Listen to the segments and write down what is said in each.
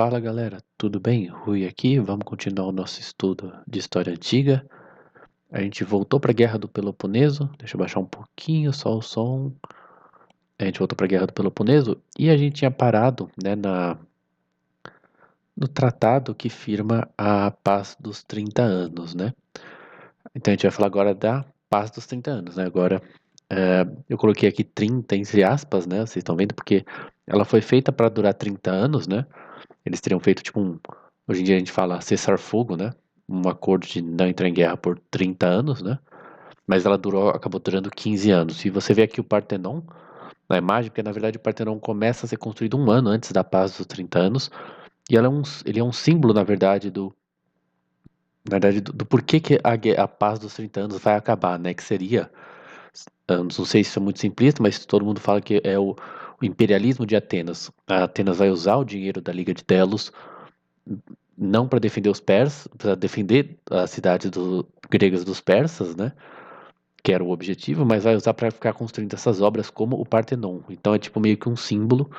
Fala galera, tudo bem? Rui aqui, vamos continuar o nosso estudo de história antiga. A gente voltou para a Guerra do Peloponeso, deixa eu baixar um pouquinho só o som. A gente voltou para a Guerra do Peloponeso e a gente tinha parado, né, no tratado que firma a Paz dos 30 anos, né? Então a gente vai falar agora da Paz dos 30 anos, né? Agora, eu coloquei aqui 30 entre aspas, né? Vocês estão vendo porque ela foi feita para durar 30 anos, né? Eles teriam feito tipo hoje em dia a gente fala cessar-fogo, né? Um acordo de não entrar em guerra por 30 anos, né? Mas ela acabou durando 15 anos. E você vê aqui o Partenon na imagem, porque na verdade o Partenon começa a ser construído um ano antes da Paz dos 30 anos. E ele é um símbolo, na verdade, do porquê que a Paz dos 30 anos vai acabar, né? Que seria, eu não sei se isso é muito simplista, mas todo mundo fala que é o imperialismo de Atenas. A Atenas vai usar o dinheiro da Liga de Delos não para defender os persas, para defender as cidades gregas dos persas, né? Que era o objetivo, mas vai usar para ficar construindo essas obras como o Partenon. Então é tipo meio que um símbolo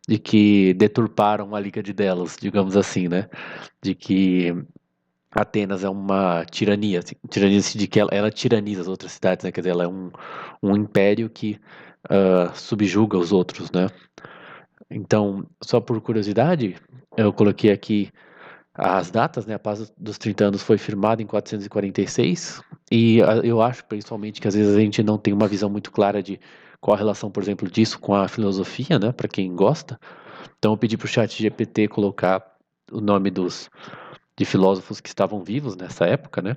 de que deturparam a Liga de Delos, digamos assim, né? De que Atenas é uma tirania, assim, tirania assim, de que ela tiraniza as outras cidades, né? Quer dizer, ela é um império que subjuga os outros, né? Então, só por curiosidade, eu coloquei aqui as datas, né? A Paz dos 30 anos foi firmada em 446 e eu acho, principalmente, que às vezes a gente não tem uma visão muito clara de qual a relação, por exemplo, disso com a filosofia, né? Para quem gosta. Então eu pedi para o chat GPT colocar o nome de filósofos que estavam vivos nessa época, né?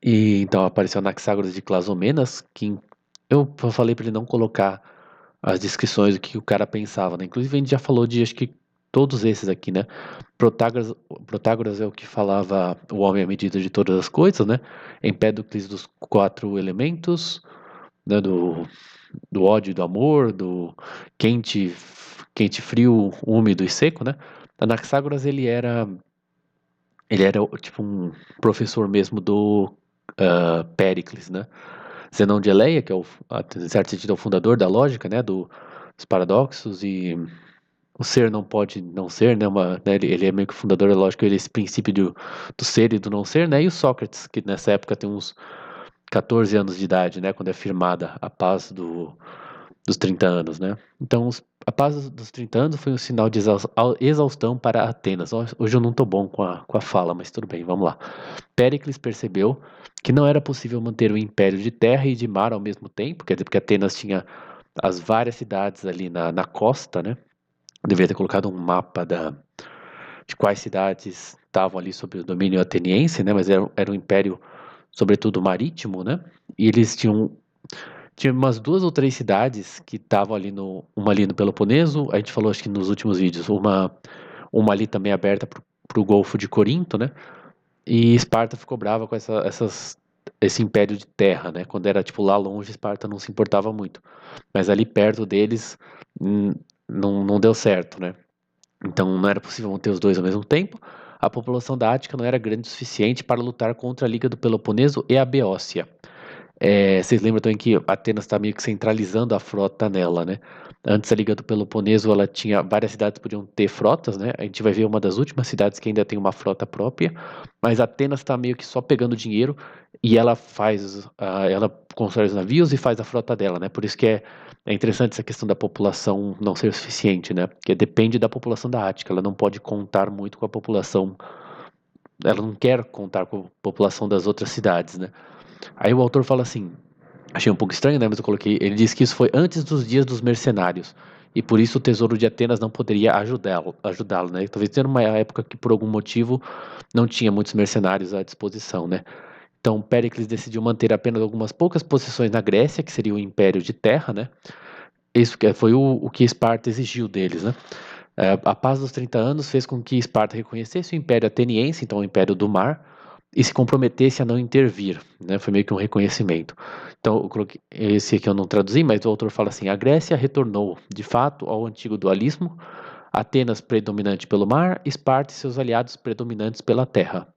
E então apareceu Anaxágoras de Clazomenas, que eu falei para ele não colocar as descrições do que o cara pensava, né? Inclusive a gente já falou de, acho que todos esses aqui, né? Protágoras é o que falava o homem à medida de todas as coisas, né? Empédocles dos quatro elementos, né? Do ódio e do amor, do quente, quente, frio, úmido e seco, né? Anaxágoras, ele era tipo um professor mesmo do Péricles, né? Zenão de Eleia, que é em certo sentido, é o fundador da lógica, né? Dos paradoxos e o ser não pode não ser, né? Ele é meio que o fundador da lógica, ele é esse princípio do ser e do não ser, né? E o Sócrates, que nessa época tem uns 14 anos de idade, né? Quando é firmada a paz dos 30 anos, né? Então, a paz dos 30 anos foi um sinal de exaustão para Atenas. Hoje eu não estou bom com a fala, mas tudo bem, vamos lá. Péricles percebeu que não era possível manter o império de terra e de mar ao mesmo tempo, quer dizer, porque Atenas tinha as várias cidades ali na costa, né? Deveria ter colocado um mapa de quais cidades estavam ali sob o domínio ateniense, né? Mas era um império, sobretudo, marítimo, né? E eles tinha umas duas ou três cidades que estavam uma ali no Peloponeso, a gente falou acho que nos últimos vídeos, uma ali também aberta pro Golfo de Corinto, né? E Esparta ficou brava com esse império de terra, né? Quando era tipo lá longe, Esparta não se importava muito. Mas ali perto deles, não deu certo, né? Então não era possível manter os dois ao mesmo tempo. A população da Ática não era grande o suficiente para lutar contra a Liga do Peloponeso e a Beócia. Vocês lembram também que Atenas está meio que centralizando a frota nela, né? Antes a Liga do Peloponeso, ela tinha várias cidades que podiam ter frotas, né? A gente vai ver uma das últimas cidades que ainda tem uma frota própria, mas Atenas está meio que só pegando dinheiro e ela constrói os navios e faz a frota dela, né? Por isso que é interessante essa questão da população não ser suficiente, né? Porque depende da população da Ática, ela não pode contar muito com a população, ela não quer contar com a população das outras cidades, né? Aí o autor fala assim, achei um pouco estranho, né? Mas eu coloquei, ele diz que isso foi antes dos dias dos mercenários. E por isso o tesouro de Atenas não poderia ajudá-lo, né? Talvez tenha uma época que por algum motivo não tinha muitos mercenários à disposição, né? Então Péricles decidiu manter apenas algumas poucas posições na Grécia, que seria o Império de Terra, né? Isso foi o que Esparta exigiu deles, né? A Paz dos 30 anos fez com que Esparta reconhecesse o Império Ateniense, então o Império do Mar, e se comprometesse a não intervir, né? Foi meio que um reconhecimento. Então, eu coloquei, esse aqui eu não traduzi, mas o autor fala assim: a Grécia retornou, de fato, ao antigo dualismo, Atenas predominante pelo mar, Esparta e seus aliados predominantes pela terra.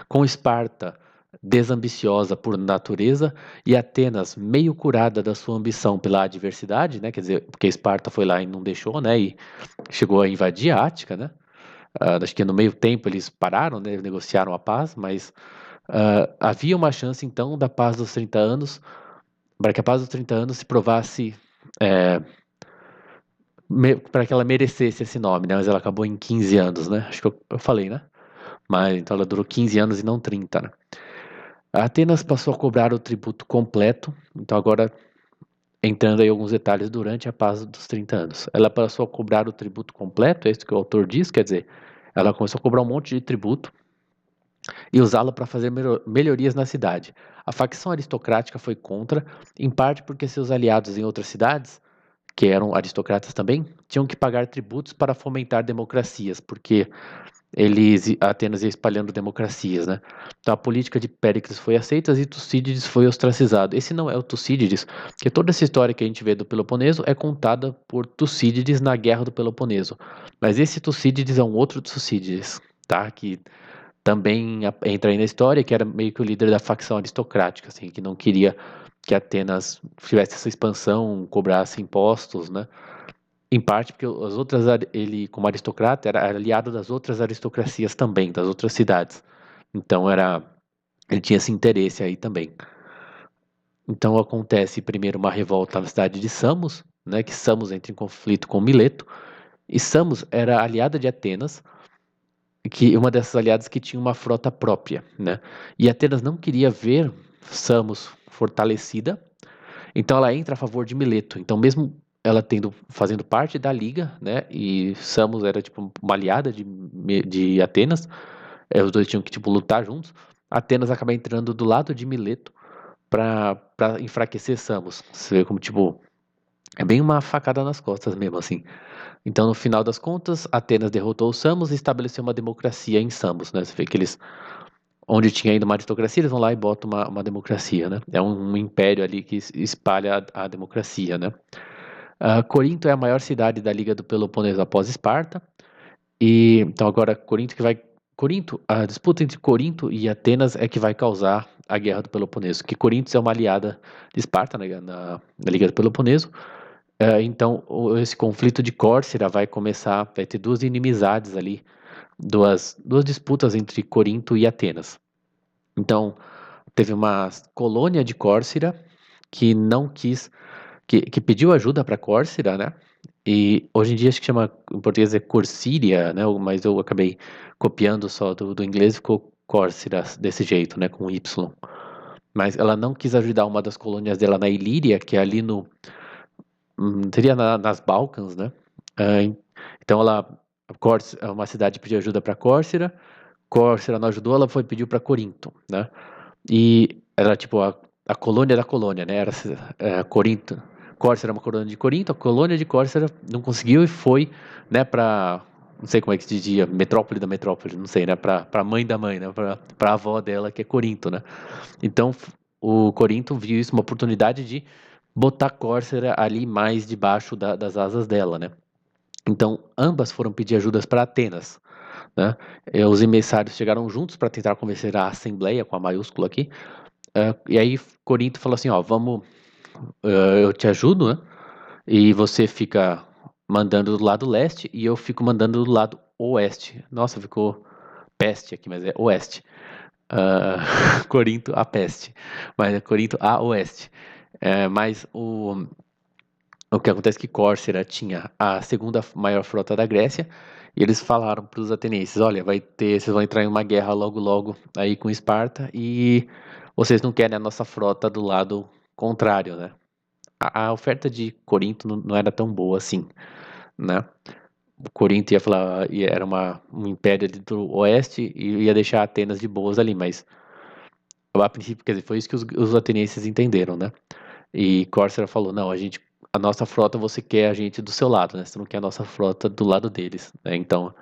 Com Esparta desambiciosa por natureza, e Atenas, meio curada da sua ambição pela adversidade, né? Quer dizer, porque Esparta foi lá e não deixou, né? E chegou a invadir a Ática, né? Acho que no meio tempo eles pararam, né? Negociaram a paz, mas havia uma chance então da paz dos 30 anos, para que a paz dos 30 anos se provasse, é, para que ela merecesse esse nome, né? Mas ela acabou em 15 anos, né? Acho que eu falei, né? Mas então ela durou 15 anos e não 30, né? A Atenas passou a cobrar o tributo completo, então agora entrando aí alguns detalhes durante a paz dos 30 anos. Ela passou a cobrar o tributo completo, é isso que o autor diz, quer dizer, ela começou a cobrar um monte de tributo e usá-lo para fazer melhorias na cidade. A facção aristocrática foi contra, em parte porque seus aliados em outras cidades, que eram aristocratas também, tinham que pagar tributos para fomentar democracias, porque Atenas ia espalhando democracias, né? Então a política de Péricles foi aceita e Tucídides foi ostracizado. Esse não é o Tucídides, porque toda essa história que a gente vê do Peloponeso é contada por Tucídides na Guerra do Peloponeso. Mas esse Tucídides é um outro Tucídides, tá? Que também entra aí na história, que era meio que o líder da facção aristocrática, assim, que não queria que Atenas tivesse essa expansão, cobrasse impostos, né? Em parte porque as outras, ele, como aristocrata, era aliado das outras aristocracias também, das outras cidades. Então ele tinha esse interesse aí também. Então acontece primeiro uma revolta na cidade de Samos, né, que Samos entra em conflito com Mileto, e Samos era aliada de Atenas, que uma dessas aliadas que tinha uma frota própria, né? E Atenas não queria ver Samos fortalecida, então ela entra a favor de Mileto. Então mesmo ela fazendo parte da liga, né? E Samos era tipo uma aliada de Atenas. Os dois tinham que tipo lutar juntos. Atenas acaba entrando do lado de Mileto para enfraquecer Samos. Você vê como tipo é bem uma facada nas costas mesmo assim. Então no final das contas, Atenas derrotou os Samos e estabeleceu uma democracia em Samos, né? Você vê que eles onde tinha ainda uma aristocracia, eles vão lá e botam uma democracia, né? É um império ali que espalha a democracia, né? Corinto é a maior cidade da Liga do Peloponeso após Esparta. E então agora a disputa entre Corinto e Atenas é que vai causar a Guerra do Peloponeso. Que Corinto é uma aliada de Esparta, né, na Liga do Peloponeso. Então esse conflito de Córcira vai começar, vai ter duas inimizades ali, duas disputas entre Corinto e Atenas. Então teve uma colônia de Córcira que não quis, que pediu ajuda para Córcira, né? E hoje em dia acho que chama, em português é Corsíria, né? Mas eu acabei copiando só do inglês e ficou Córcira desse jeito, né? Com Y. Mas ela não quis ajudar uma das colônias dela na Ilíria, que é ali seria nas Balcãs, né? Ah, então uma cidade pediu ajuda para Córcira, Córcira não ajudou, ela foi pediu para Corinto, né? E era tipo a colônia da colônia, né? Era Corinto. Córcera era uma colônia de Corinto, a colônia de Córcera não conseguiu e foi, né, para não sei como é que se dizia, metrópole da metrópole, não sei, né, para mãe da mãe, né, para avó dela que é Corinto, né? Então o Corinto viu isso uma oportunidade de botar Córcera ali mais debaixo das asas dela, né? Então ambas foram pedir ajudas para Atenas, né? Os emissários chegaram juntos para tentar convencer a Assembleia, com a maiúscula aqui, e aí Corinto falou assim, ó, vamos, eu te ajudo, né? E você fica mandando do lado leste e eu fico mandando do lado oeste. Nossa, ficou peste aqui, mas é oeste. Corinto a peste, mas é Corinto a oeste. Mas o que acontece é que Córcera tinha a segunda maior frota da Grécia e eles falaram para os atenienses, olha, vocês vão entrar em uma guerra logo logo aí com Esparta e vocês não querem a nossa frota do lado contrário, né? A oferta de Corinto não era tão boa assim, né? O Corinto ia falar, era um império ali do oeste e ia deixar Atenas de boas ali, mas a princípio, quer dizer, foi isso que os atenienses entenderam, né? E Córcera falou, não, a nossa frota você quer a gente do seu lado, né? Você não quer a nossa frota do lado deles, né? Então,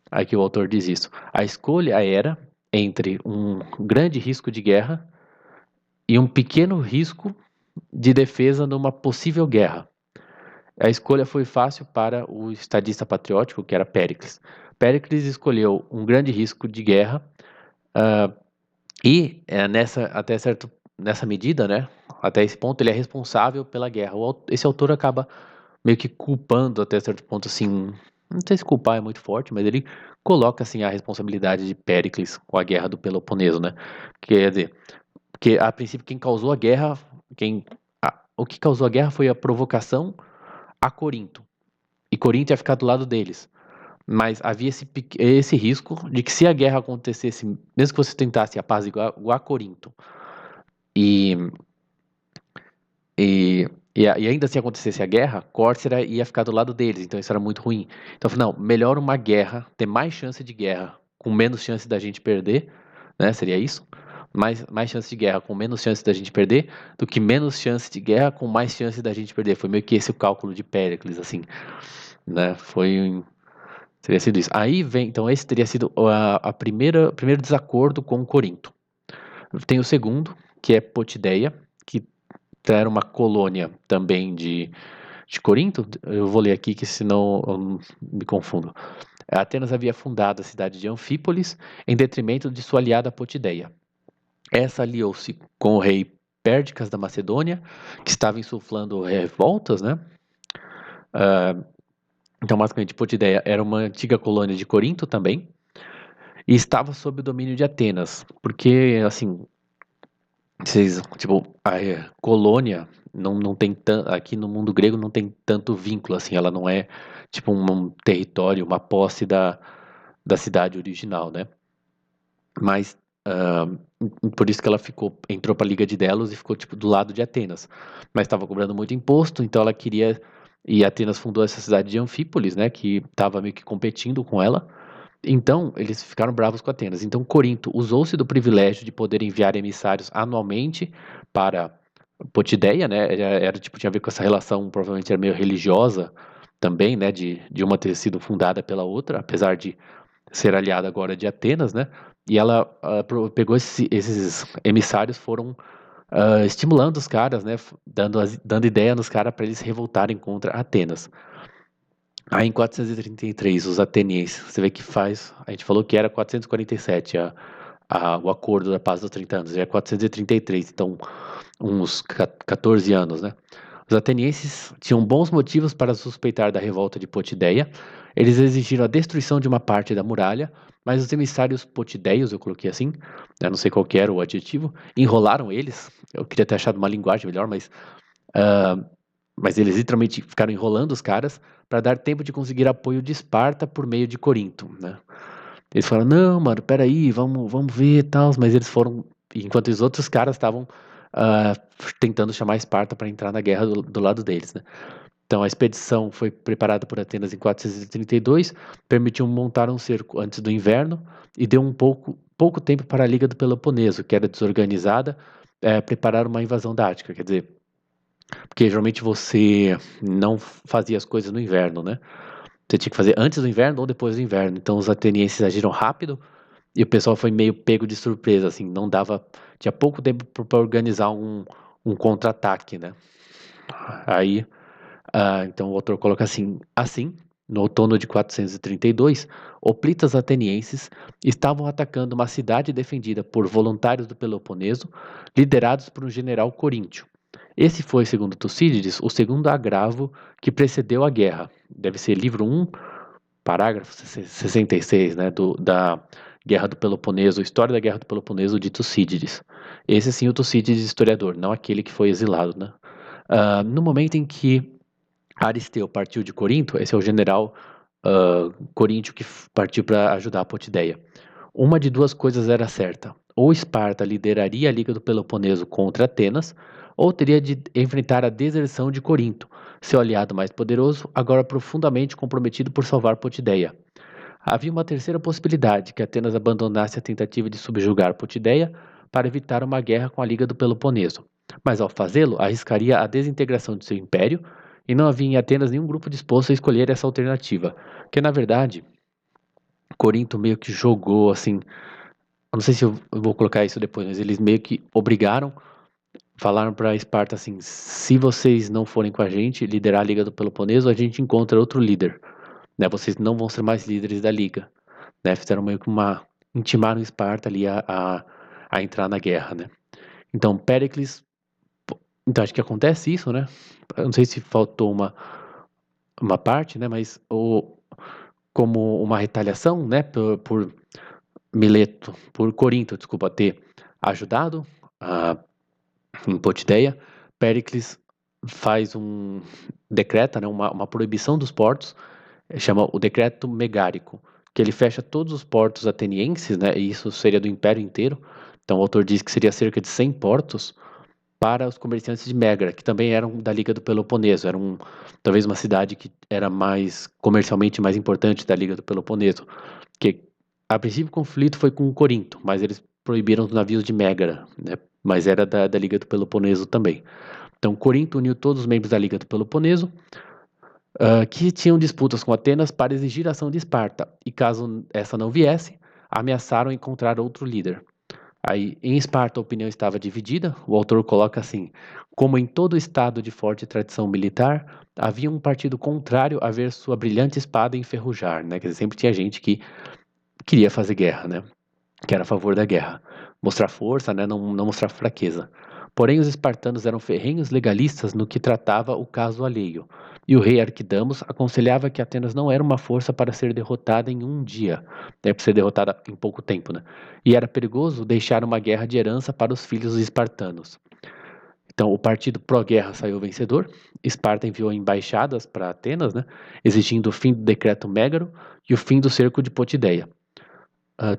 aqui o autor diz isso. A escolha era entre um grande risco de guerra e um pequeno risco de defesa numa possível guerra. A escolha foi fácil para o estadista patriótico, que era Péricles. Péricles escolheu um grande risco de guerra E nessa medida, né, até esse ponto, ele é responsável pela guerra. Esse autor acaba meio que culpando até certo ponto, assim, não sei se culpar é muito forte, mas ele coloca assim a responsabilidade de Péricles com a guerra do Peloponeso, né? Quer dizer, porque a princípio quem causou a guerra, o que causou a guerra foi a provocação a Corinto. E Corinto ia ficar do lado deles. Mas havia esse risco de que se a guerra acontecesse, mesmo que você tentasse apaziguar Corinto, e, e ainda assim acontecesse a guerra, Córcera ia ficar do lado deles, então isso era muito ruim. Então eu falei, não, melhor uma guerra, ter mais chance de guerra, com menos chance da gente perder, né? Seria isso? Mais chance de guerra com menos chance da gente perder, do que menos chance de guerra com mais chance da gente perder. Foi meio que esse o cálculo de Péricles, assim, né? Teria sido isso. Aí vem, então esse teria sido o primeiro desacordo com Corinto. Tem o segundo, que é Potideia, que era uma colônia também de Corinto. Eu vou ler aqui, que senão eu me confundo. Atenas havia fundado a cidade de Anfípolis em detrimento de sua aliada Potideia. Essa aliou-se com o rei Pérdicas da Macedônia, que estava insuflando revoltas, né? Então, basicamente, Potideia era uma antiga colônia de Corinto também, e estava sob o domínio de Atenas, porque, assim, tipo, a colônia não tem aqui no mundo grego não tem tanto vínculo, assim, ela não é, tipo, um território, uma posse da cidade original, né? Mas, por isso que ela entrou para a Liga de Delos e ficou, tipo, do lado de Atenas. Mas estava cobrando muito imposto, então ela queria, e Atenas fundou essa cidade de Anfípolis, né, que estava meio que competindo com ela, então, eles ficaram bravos com Atenas. Então, Corinto usou-se do privilégio de poder enviar emissários anualmente para Potideia, né? Tipo, tinha a ver com essa relação, provavelmente era meio religiosa também, né? De uma ter sido fundada pela outra, apesar de ser aliada agora de Atenas, né? E ela pegou esses emissários, foram estimulando os caras, né? Dando ideia nos caras para eles se revoltarem contra Atenas. Aí em 433, os atenienses, você vê que faz. A gente falou que era 447 o acordo da paz dos 30 anos, já é 433, então uns 14 anos, né? Os atenienses tinham bons motivos para suspeitar da revolta de Potideia. Eles exigiram a destruição de uma parte da muralha, mas os emissários potideios, eu coloquei assim, eu não sei qual que era o adjetivo, enrolaram eles. Eu queria ter achado uma linguagem melhor, ah, mas eles literalmente ficaram enrolando os caras para dar tempo de conseguir apoio de Esparta por meio de Corinto, né? Eles falaram, não, mano, peraí, vamos ver e tal, mas eles foram, enquanto os outros caras estavam ah, tentando chamar Esparta para entrar na guerra do lado deles, né? Então a expedição foi preparada por Atenas em 432, permitiu montar um cerco antes do inverno e deu pouco tempo para a Liga do Peloponeso, que era desorganizada, preparar uma invasão da Ática, quer dizer, porque geralmente você não fazia as coisas no inverno, né? Você tinha que fazer antes do inverno ou depois do inverno. Então os atenienses agiram rápido e o pessoal foi meio pego de surpresa, assim, não dava, tinha pouco tempo para organizar um contra-ataque, né? Aí, então o autor coloca assim, no outono de 432, hoplitas atenienses estavam atacando uma cidade defendida por voluntários do Peloponeso, liderados por um general coríntio. Esse foi, segundo Tucídides, o segundo agravo que precedeu a guerra. Deve ser livro 1, parágrafo 66, né, da Guerra do Peloponeso, História da Guerra do Peloponeso de Tucídides. Esse sim, o Tucídides historiador, não aquele que foi exilado, né? No momento em que Aristeu partiu de Corinto, esse é o general coríntio que partiu para ajudar a Potideia. Uma de duas coisas era certa: ou Esparta lideraria a Liga do Peloponeso contra Atenas, ou teria de enfrentar a deserção de Corinto, seu aliado mais poderoso, agora profundamente comprometido por salvar Potideia. Havia uma terceira possibilidade, que Atenas abandonasse a tentativa de subjugar Potideia para evitar uma guerra com a Liga do Peloponeso. Mas ao fazê-lo, arriscaria a desintegração de seu império, e não havia em Atenas nenhum grupo disposto a escolher essa alternativa, que na verdade Corinto meio que jogou assim, eu não sei se eu vou colocar isso depois, mas eles meio que obrigaram, falaram para Esparta assim, se vocês não forem com a gente liderar a Liga do Peloponeso, a gente encontra outro líder, né? Vocês não vão ser mais líderes da Liga, né? Fizeram meio que intimaram Esparta ali a entrar na guerra, né? Então, Péricles, então acho que acontece isso, né? Eu não sei se faltou uma parte, né? Mas como uma retaliação, né? Por Mileto, por Corinto, desculpa, ter ajudado a, em Potidaia, Péricles faz decreta, né? Uma proibição dos portos, chama o Decreto Megárico, que ele fecha todos os portos atenienses, né? E isso seria do Império inteiro. Então o autor diz que seria cerca de 100 portos para os comerciantes de Megara, que também eram da Liga do Peloponeso, talvez uma cidade que era mais comercialmente mais importante da Liga do Peloponeso, que a princípio o conflito foi com Corinto, mas eles proibiram os navios de Megara, né? Mas era da Liga do Peloponeso também. Então Corinto uniu todos os membros da Liga do Peloponeso, que tinham disputas com Atenas para exigir a ação de Esparta, e caso essa não viesse, ameaçaram encontrar outro líder. Aí, em Esparta, a opinião estava dividida. O autor coloca assim: como em todo estado de forte tradição militar, havia um partido contrário a ver sua brilhante espada enferrujar, né? Quer dizer, sempre tinha gente que queria fazer guerra, né? Que era a favor da guerra. Mostrar força, né? Não mostrar fraqueza. Porém, os espartanos eram ferrenhos legalistas no que tratava o caso alheio. E o rei Arquidamos aconselhava que Atenas não era uma força para ser derrotada em um dia, né, para ser derrotada em pouco tempo, né? E era perigoso deixar uma guerra de herança para os filhos dos espartanos. Então, o partido pró-guerra saiu vencedor. Esparta enviou embaixadas para Atenas, né, exigindo o fim do decreto Mégaro e o fim do cerco de Potidaia.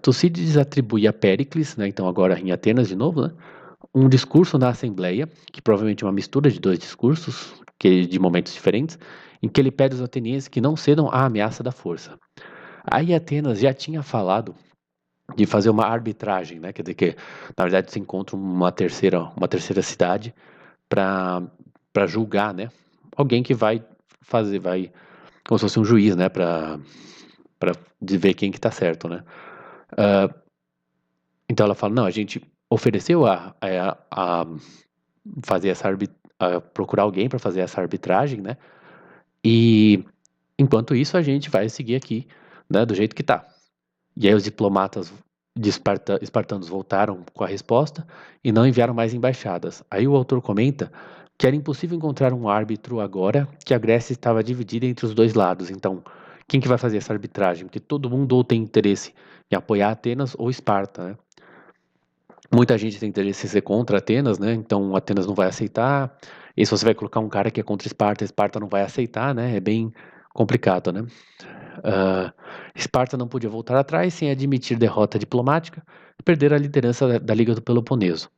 Tucídides atribui a Péricles, né, então agora em Atenas de novo, né, um discurso na Assembleia, que provavelmente é uma mistura de dois discursos, de momentos diferentes, em que ele pede aos atenienses que não cedam à ameaça da força. Aí Atenas já tinha falado de fazer uma arbitragem, né? Quer dizer que, na verdade, se encontra uma terceira cidade para julgar, né? Alguém que vai, como se fosse um juiz, né? Para ver quem que tá certo, né? Então ela fala, não, a gente ofereceu a fazer a procurar alguém para fazer essa arbitragem, né? E enquanto isso a gente vai seguir aqui, né? Do jeito que tá. E aí os diplomatas espartanos voltaram com a resposta e não enviaram mais embaixadas. Aí o autor comenta que era impossível encontrar um árbitro agora, que a Grécia estava dividida entre os dois lados. Então, quem que vai fazer essa arbitragem? Porque todo mundo ou tem interesse em apoiar Atenas ou Esparta, né? Muita gente tem interesse em ser contra Atenas, né? Então Atenas não vai aceitar. E se você vai colocar um cara que é contra Esparta, Esparta não vai aceitar, né? É bem complicado, né? Ah, Esparta não podia voltar atrás sem admitir derrota diplomática e perder a liderança da Liga do Peloponeso.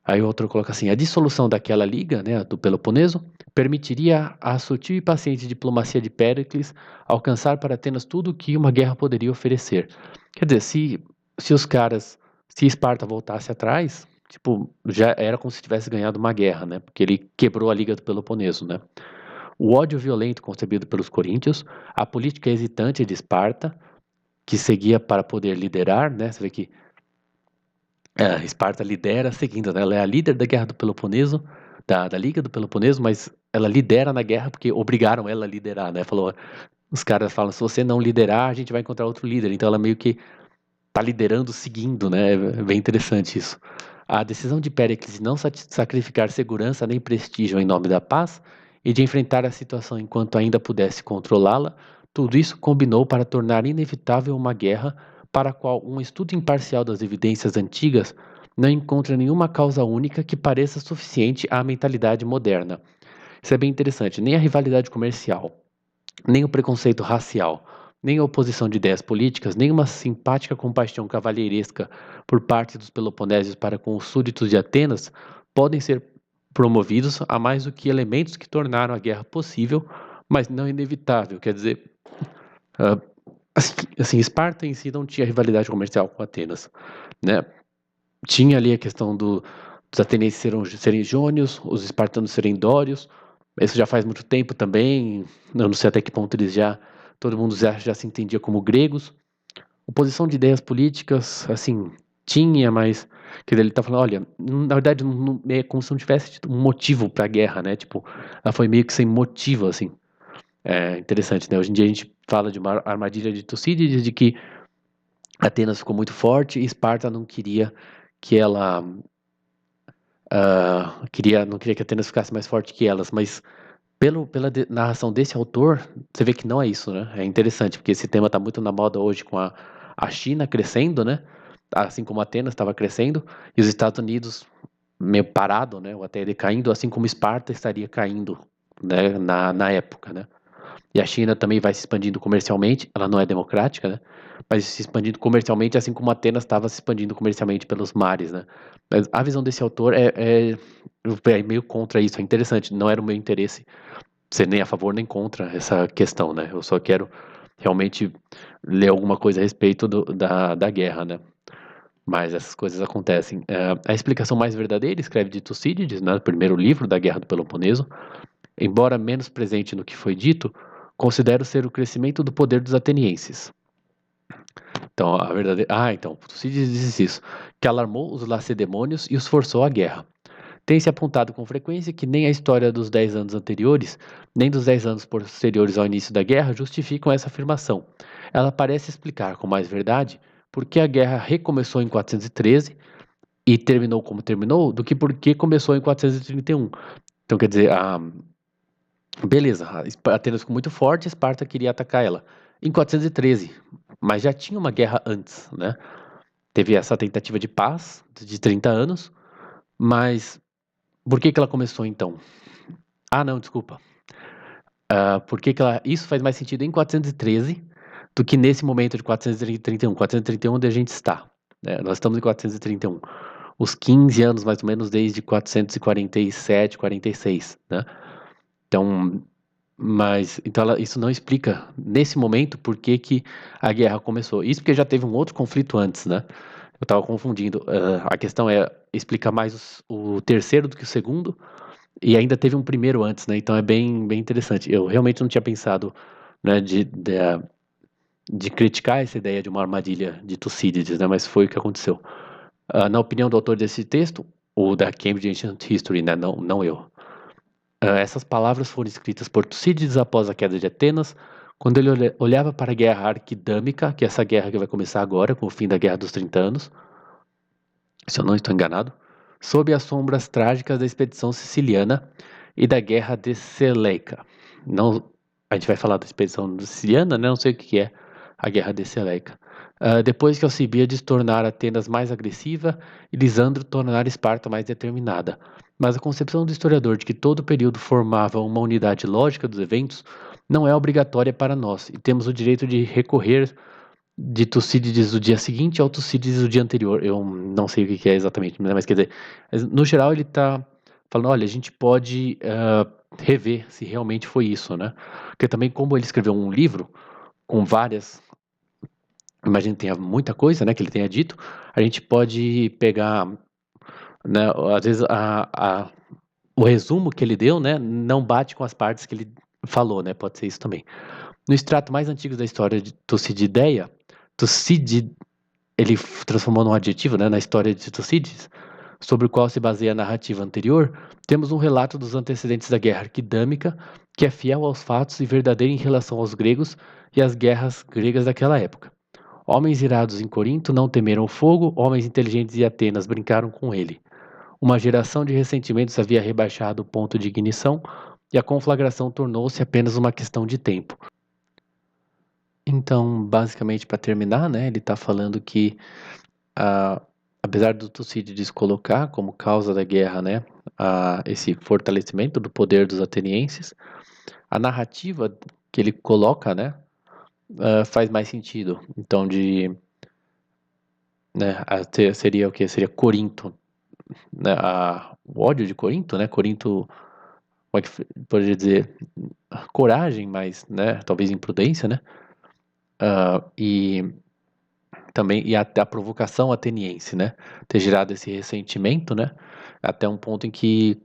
Aí o autor coloca assim: a dissolução daquela liga, né, do Peloponeso, permitiria à sutil e paciente diplomacia de Péricles alcançar para Atenas tudo o que uma guerra poderia oferecer. Quer dizer, se Esparta voltasse atrás, tipo, já era como se tivesse ganhado uma guerra, né? Porque ele quebrou a liga do Peloponeso, né? O ódio violento concebido pelos coríntios, a política hesitante de Esparta, que seguia para poder liderar, né? Você vê que Esparta lidera seguindo, né? Ela é a líder da guerra do Peloponeso, da Liga do Peloponeso, mas ela lidera na guerra porque obrigaram ela a liderar, né? Os caras falam, se você não liderar, a gente vai encontrar outro líder. Então ela meio que tá liderando seguindo, né? É bem interessante isso. A decisão de Péricles de não sacrificar segurança nem prestígio em nome da paz e de enfrentar a situação enquanto ainda pudesse controlá-la, tudo isso combinou para tornar inevitável uma guerra para a qual um estudo imparcial das evidências antigas não encontra nenhuma causa única que pareça suficiente à mentalidade moderna. Isso é bem interessante. Nem a rivalidade comercial, nem o preconceito racial, nem a oposição de ideias políticas, nem uma simpática compaixão cavalheiresca por parte dos peloponésios para com os súditos de Atenas podem ser promovidos a mais do que elementos que tornaram a guerra possível, mas não inevitável. Quer dizer, uh, assim, Esparta em si não tinha rivalidade comercial com Atenas, né? Tinha ali a questão dos atenienses serem jônios, os espartanos serem dórios. Isso já faz muito tempo também. Eu não sei até que ponto todo mundo já se entendia como gregos. Oposição de ideias políticas, assim, tinha, mas quer dizer, ele tá falando, olha, na verdade é como se não tivesse tido um motivo para a guerra, né? Tipo, ela foi meio que sem motivo, assim. É interessante, né? Hoje em dia a gente fala de uma armadilha de Tucídides, de que Atenas ficou muito forte e Esparta não queria que ela não queria que Atenas ficasse mais forte que elas, mas pela narração desse autor, você vê que não é isso, né? É interessante, porque esse tema está muito na moda hoje com a China crescendo, né? Assim como Atenas estava crescendo, e os Estados Unidos meio parado, né? Ou até decaindo, assim como Esparta estaria caindo, né? Na época, né? E a China também vai se expandindo comercialmente, ela não é democrática, né? Mas se expandindo comercialmente, assim como Atenas estava se expandindo comercialmente pelos mares, né? Mas a visão desse autor é meio contra isso, é interessante, não era o meu interesse ser nem a favor nem contra essa questão, né? Eu só quero realmente ler alguma coisa a respeito da guerra, né? Mas essas coisas acontecem. A explicação mais verdadeira, escreve de Tucídides, né, no primeiro livro da Guerra do Peloponeso, embora menos presente no que foi dito, considero ser o crescimento do poder dos atenienses. Então, a verdadeira. Então, Tucídides diz isso, que alarmou os lacedemônios e os forçou à guerra. Tem-se apontado com frequência que nem a história dos 10 anos anteriores, nem dos 10 anos posteriores ao início da guerra justificam essa afirmação. Ela parece explicar com mais verdade por que a guerra recomeçou em 413 e terminou como terminou, do que por que começou em 431. Então, quer dizer, beleza, Atenas ficou muito forte, Esparta queria atacar ela. Em 413, mas já tinha uma guerra antes, né? Teve essa tentativa de paz de 30 anos, mas por que ela começou então? Não, desculpa. Por que ela. Isso faz mais sentido em 413 do que nesse momento de 431. 431 onde a gente está, né? Nós estamos em 431. Os 15 anos, mais ou menos, desde 447, 46, né? Então, isso não explica, nesse momento, por que a guerra começou. Isso porque já teve um outro conflito antes, né? Eu estava confundindo. A questão é explicar mais o terceiro do que o segundo, e ainda teve um primeiro antes, né? Então é bem interessante. Eu realmente não tinha pensado, né, de criticar essa ideia de uma armadilha de Tucídides, né? Mas foi o que aconteceu. Na opinião do autor desse texto, ou da Cambridge Ancient History, né? Não eu. Essas palavras foram escritas por Tucídides após a queda de Atenas, quando ele olhava para a guerra arquidâmica, que é essa guerra que vai começar agora, com o fim da Guerra dos 30 Anos, se eu não estou enganado, sob as sombras trágicas da expedição siciliana e da Guerra de Seleuca. Não, a gente vai falar da expedição siciliana, né? Não sei o que é a Guerra de Seleuca. Depois que Alcibíades tornar Atenas mais agressiva e Lisandro tornar Esparta mais determinada. Mas a concepção do historiador de que todo período formava uma unidade lógica dos eventos não é obrigatória para nós, e temos o direito de recorrer de Tucídides do dia seguinte ao Tucídides do dia anterior. Eu não sei o que é exatamente, né? Mas quer dizer, no geral ele está falando, olha, a gente pode rever se realmente foi isso, né? Porque também como ele escreveu um livro com várias, imagina que tenha muita coisa, né, que ele tenha dito, a gente pode pegar, né, às vezes o resumo que ele deu, né, não bate com as partes que ele falou, né? Pode ser isso também. No extrato mais antigo da história de Tucidideia, Tucídides ele transformou num adjetivo, né, na história de Tucídides, sobre o qual se baseia a narrativa anterior, temos um relato dos antecedentes da guerra arquidâmica, que é fiel aos fatos e verdadeiro em relação aos gregos e às guerras gregas daquela época. Homens irados em Corinto não temeram o fogo, homens inteligentes em Atenas brincaram com ele. Uma geração de ressentimentos havia rebaixado o ponto de ignição, e a conflagração tornou-se apenas uma questão de tempo. Então, basicamente, para terminar, né, ele está falando que ah, apesar do Tucídides colocar como causa da guerra, né, esse fortalecimento do poder dos atenienses, a narrativa que ele coloca, né, faz mais sentido. Então, né, seria o que? Seria Corinto, né, o ódio de Corinto, né, Corinto, como é que poderia dizer, coragem, mas, né, talvez imprudência, né, e também e até a provocação ateniense, né, ter gerado esse ressentimento, né, até um ponto em que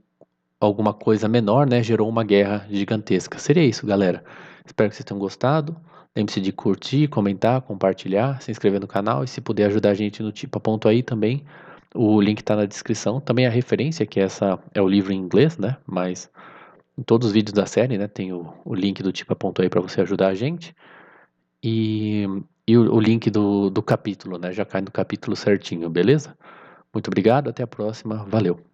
alguma coisa menor, né, gerou uma guerra gigantesca. Seria isso, galera. Espero que vocês tenham gostado. Lembre-se de curtir, comentar, compartilhar, se inscrever no canal e se puder ajudar a gente no Tipo Ponto aí também. O link está na descrição. Também a referência, que essa é o livro em inglês, né? Mas em todos os vídeos da série, né, tem o link do Tipo Ponto aí para você ajudar a gente. E o link do capítulo, né? Já cai no capítulo certinho, beleza? Muito obrigado, até a próxima. Valeu.